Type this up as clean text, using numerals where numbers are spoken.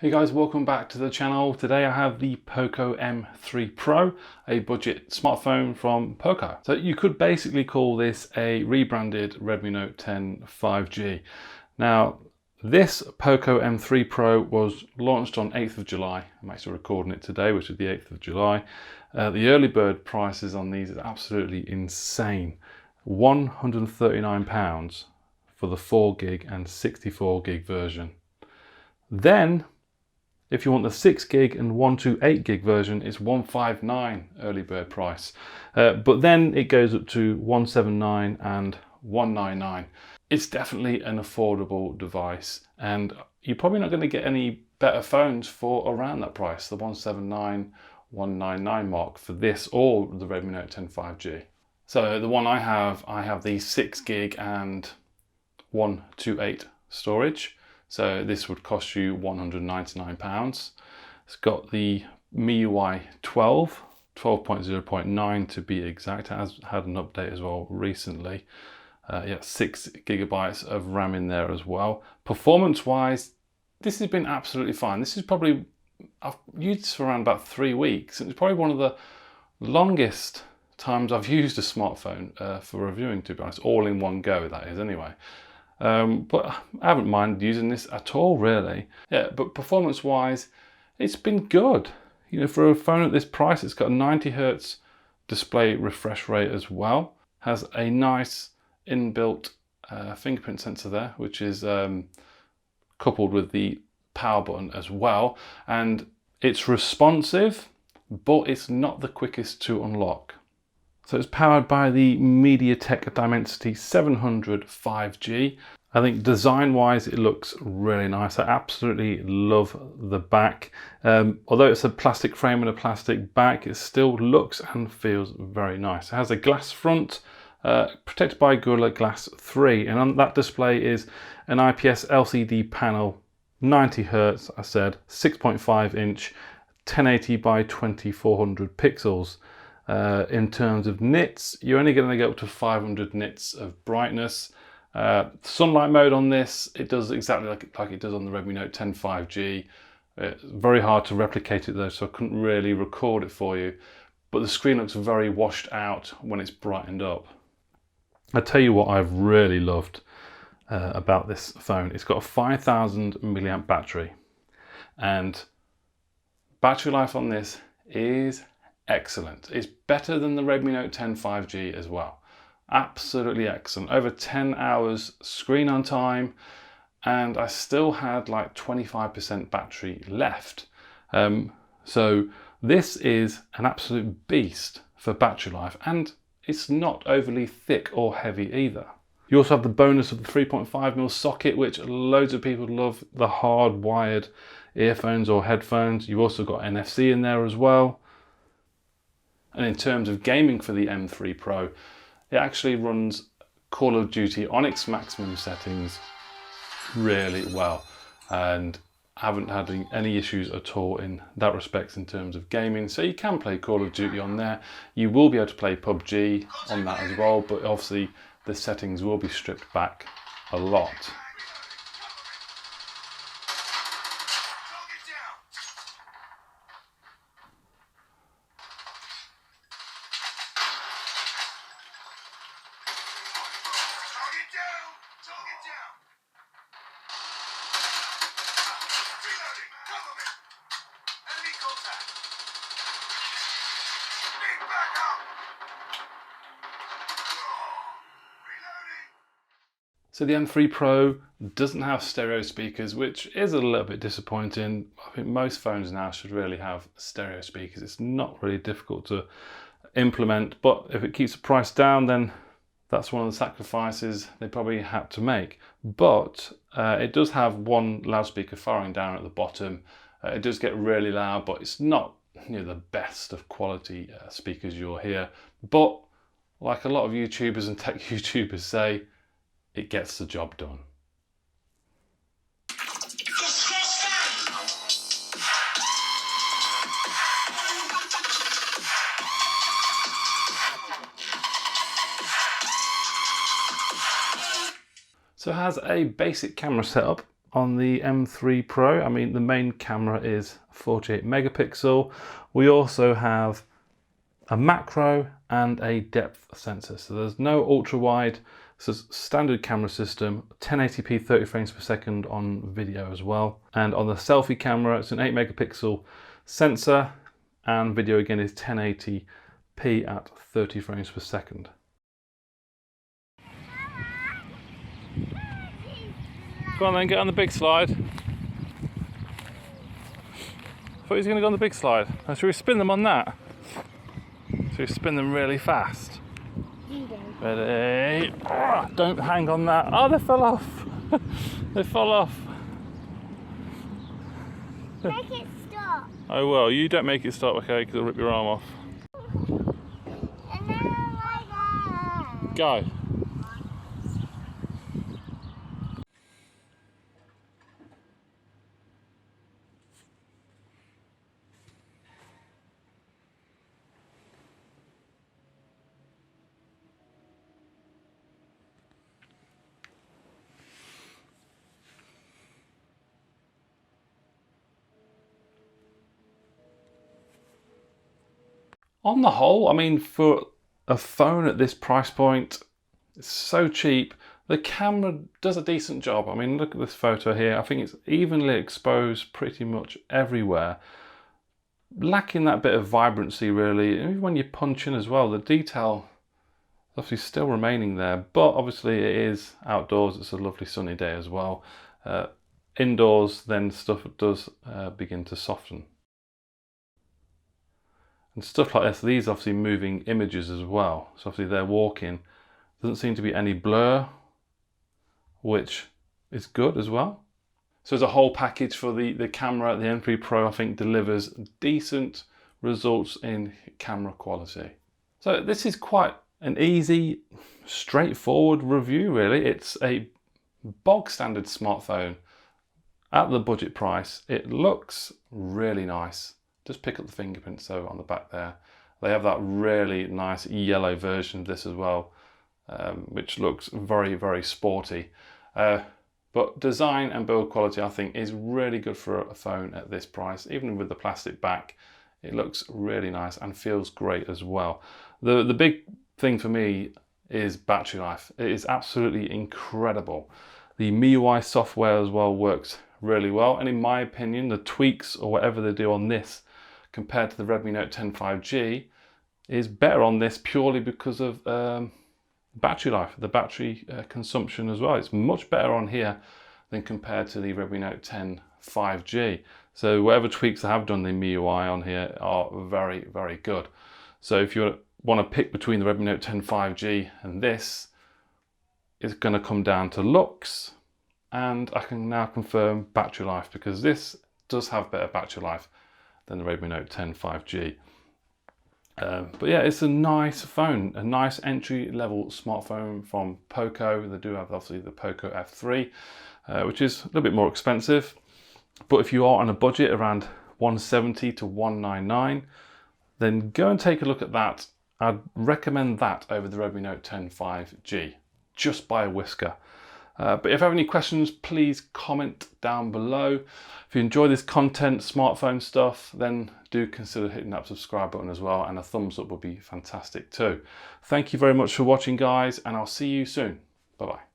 Hey guys, welcome back to the channel. Today I have the POCO M3 Pro, a budget smartphone from POCO. So you could basically call this a rebranded Redmi Note 10 5G. Now, this POCO M3 Pro was launched on 8th of July. I'm actually recording it today, which is the 8th of July. The early bird prices on these is absolutely insane. £139 for the 4GB and 64GB version. Then, if you want the 6GB and 128GB version, it's £159 early bird price. But then it goes up to £179 and £199. It's definitely an affordable device, and you're probably not going to get any better phones for around that price, the £179, £199 mark for this or the Redmi Note 10 5G. So the one I have the 6GB and 128 storage. So this would cost you £199. It's got the MIUI 12.0.9 to be exact. It has had an update as well recently. 6GB of RAM in there as well. Performance wise, this has been absolutely fine. This is probably, I've used this for around about 3 weeks, and it's probably one of the longest times I've used a smartphone for reviewing, to be honest, all in one go, that is anyway. But I haven't minded using this at all, really. Yeah, but performance-wise, it's been good. You know, for a phone at this price, it's got a 90Hz display refresh rate as well. Has a nice inbuilt fingerprint sensor there, which is coupled with the power button as well. And it's responsive, but it's not the quickest to unlock. So it's powered by the MediaTek Dimensity 700 5G. I think design-wise it looks really nice. I absolutely love the back. Although it's a plastic frame and a plastic back, it still looks and feels very nice. It has a glass front, protected by Gorilla Glass 3, and on that display is an IPS LCD panel, 90Hz, I said, 6.5 inch, 1080 by 2400 pixels. In terms of nits, you're only going to get up to 500 nits of brightness. Sunlight mode on this, it does exactly like it does on the Redmi Note 10 5G. It's very hard to replicate it though, so I couldn't really record it for you. But the screen looks very washed out when it's brightened up. I tell you what I've really loved about this phone. It's got a 5000 milliamp battery, and battery life on this is excellent. It's better than the Redmi Note 10 5G as well. Absolutely excellent. Over 10 hours screen on time, and I still had like 25% battery left. So this is an absolute beast for battery life, and it's not overly thick or heavy either. You also have the bonus of the 3.5mm socket, which loads of people love, the hard-wired earphones or headphones. You've also got NFC in there as well. And in terms of gaming for the M3 Pro, it actually runs Call of Duty on its maximum settings really well, and I haven't had any issues at all in that respect in terms of gaming. So you can play Call of Duty on there. You will be able to play PUBG on that as well, but obviously the settings will be stripped back a lot. So the M3 Pro doesn't have stereo speakers, which is a little bit disappointing. I think most phones now should really have stereo speakers. It's not really difficult to implement, but if it keeps the price down, then that's one of the sacrifices they probably had to make. But it does have one loudspeaker firing down at the bottom. It does get really loud, but it's not, you know, the best of quality speakers you'll hear. But like a lot of YouTubers and tech YouTubers say, it gets the job done. So it has a basic camera setup, on the M3 Pro. I mean, the main camera is 48 megapixel. We also have a macro and a depth sensor. So there's no ultra wide. It's a standard camera system, 1080p 30 frames per second on video as well. And on the selfie camera, it's an 8 megapixel sensor, and video again is 1080p at 30 frames per second. Go on then, get on the big slide. I thought he was going to go on the big slide. Now, should we spin them on that? Should we spin them really fast? Ready? Oh, don't hang on that. Oh, they fell off. They fell off. Make it stop. Oh well, you don't make it stop, okay, because it'll rip your arm off. And now I go. Go. On the whole, I mean, for a phone at this price point, it's so cheap. The camera does a decent job. I mean, look at this photo here. I think it's evenly exposed pretty much everywhere. Lacking that bit of vibrancy, really. Even when you punch in as well, the detail is obviously still remaining there. But obviously it is outdoors. It's a lovely sunny day as well. Indoors, then stuff does begin to soften. And stuff like this, these obviously moving images as well. So obviously they're walking. Doesn't seem to be any blur, which is good as well. So as a whole package for the camera, the M3 Pro, I think delivers decent results in camera quality. So this is quite an easy, straightforward review really. It's a bog standard smartphone at the budget price. It looks really nice. Just pick up the fingerprint so on the back there. They have that really nice yellow version of this as well, which looks very, very sporty. But design and build quality, I think, is really good for a phone at this price. Even with the plastic back, it looks really nice and feels great as well. The big thing for me is battery life. It is absolutely incredible. The MIUI software as well works really well. And in my opinion, the tweaks or whatever they do on this compared to the Redmi Note 10 5G is better on this purely because of battery life, the battery consumption as well. It's much better on here than compared to the Redmi Note 10 5G. So whatever tweaks I have done in the MIUI on here are very, very good. So if you want to pick between the Redmi Note 10 5G and this, it's going to come down to looks, and I can now confirm battery life, because this does have better battery life than the Redmi Note 10 5G. But yeah, it's a nice phone, a nice entry-level smartphone from POCO. They do have obviously the POCO F3, which is a little bit more expensive. But if you are on a budget around 170 to 199, then go and take a look at that. I'd recommend that over the Redmi Note 10 5G, just by a whisker. But if you have any questions, please comment down below. If you enjoy this content, smartphone stuff, then do consider hitting that subscribe button as well, and a thumbs up would be fantastic too. Thank you very much for watching, guys, and I'll see you soon. Bye bye.